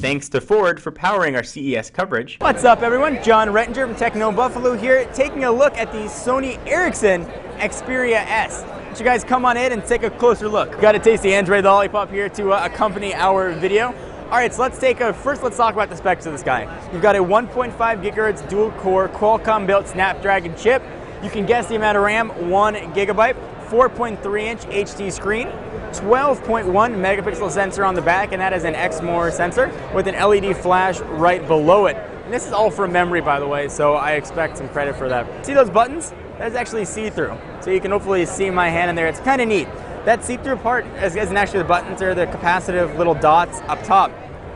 Thanks to Ford for powering our CES coverage. What's up everyone, John Rettinger from Techno Buffalo here, taking a look at the Sony Ericsson Xperia S. So you guys come on in and take a closer look. Got to taste the Android lollipop here to accompany our video. Alright, so let's talk about the specs of this guy. You've got a 1.5 gigahertz dual core Qualcomm built Snapdragon chip. You can guess the amount of RAM, 1 gigabyte, 4.3 inch HD screen, 12.1 megapixel sensor on the back, and that is an XMOR sensor with an LED flash right below it. And this is all from memory, by the way, so I expect some credit for that. See those buttons? That's actually see-through. So you can hopefully see my hand in there. It's kind of neat. That see-through part isn't actually the buttons, they're the capacitive little dots up top.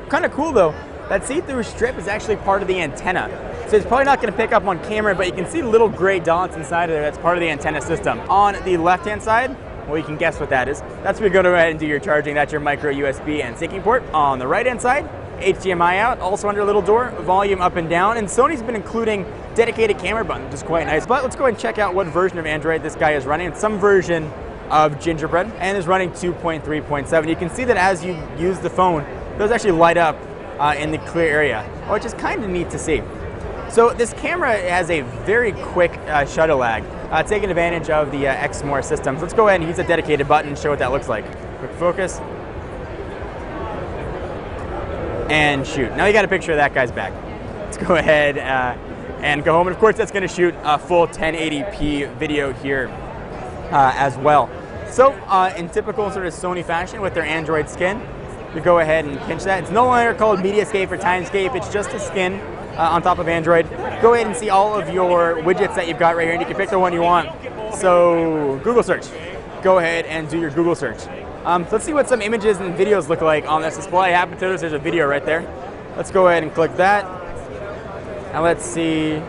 Kind of cool though, that see-through strip is actually part of the antenna. So it's probably not going to pick up on camera, but you can see little gray dots inside of there. That's part of the antenna system. On the left-hand side, well, you can guess what that is. That's where you go ahead and do your charging. That's your micro USB and syncing port. On the right-hand side, HDMI out, also under a little door, volume up and down. And Sony's been including dedicated camera button, which is quite nice. But let's go ahead and check out what version of Android this guy is running. It's some version of Gingerbread and is running 2.3.7. You can see that as you use the phone, those actually light up in the clear area, which is kind of neat to see. So this camera has a very quick shutter lag, taking advantage of the XMOR system. So let's go ahead and use a dedicated button and show what that looks like. Quick focus. And shoot. Now you got a picture of that guy's back. Let's go ahead and go home. And of course that's going to shoot a full 1080p video here as well. So in typical sort of Sony fashion with their Android skin, you go ahead and pinch that. It's no longer called Mediascape or Timescape, it's just a skin on top of Android. Go ahead and see all of your widgets that you've got right here, and you can pick the one you want. So Google search. Go ahead and do your Google search. Let's see what some images and videos look like on this display. I happen to notice there's a video right there. Let's go ahead and click that. And let's see,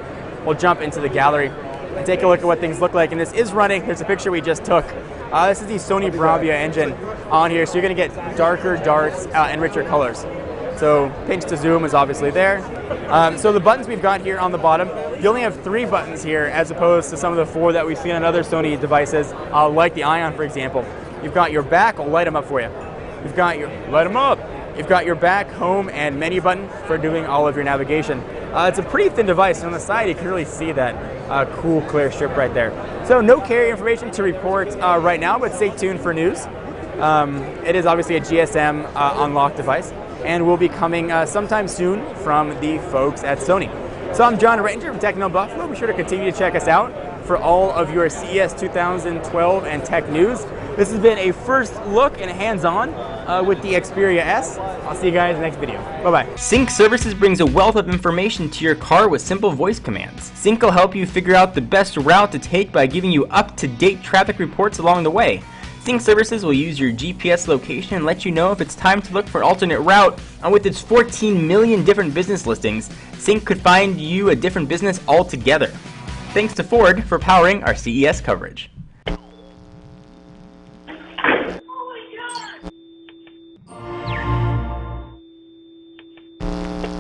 we'll jump into the gallery and take a look at what things look like. And this is running, there's a picture we just took. This is the Sony Bravia engine on here, so you're gonna get darker darks and richer colors. So pinch to zoom is obviously there. So the buttons we've got here on the bottom, you only have 3 buttons here as opposed to some of the 4 that we've seen on other Sony devices, like the Ion, for example. You've got your back, I'll light them up for you. You've got your, light them up! You've got your back, home, and menu button for doing all of your navigation. It's a pretty thin device, and on the side you can really see that cool clear strip right there. So no carrier information to report right now, but stay tuned for news. It is obviously a GSM unlocked device, and will be coming sometime soon from the folks at Sony. So I'm John Rettinger from Techno Buffalo. Be sure to continue to check us out for all of your CES 2012 and tech news. This has been a first look and hands-on with the Xperia S. I'll see you guys in the next video. Bye-bye. Sync Services brings a wealth of information to your car with simple voice commands. Sync will help you figure out the best route to take by giving you up-to-date traffic reports along the way. Sync Services will use your GPS location and let you know if it's time to look for an alternate route, and with its 14 million different business listings, Sync could find you a different business altogether. Thanks to Ford for powering our CES coverage.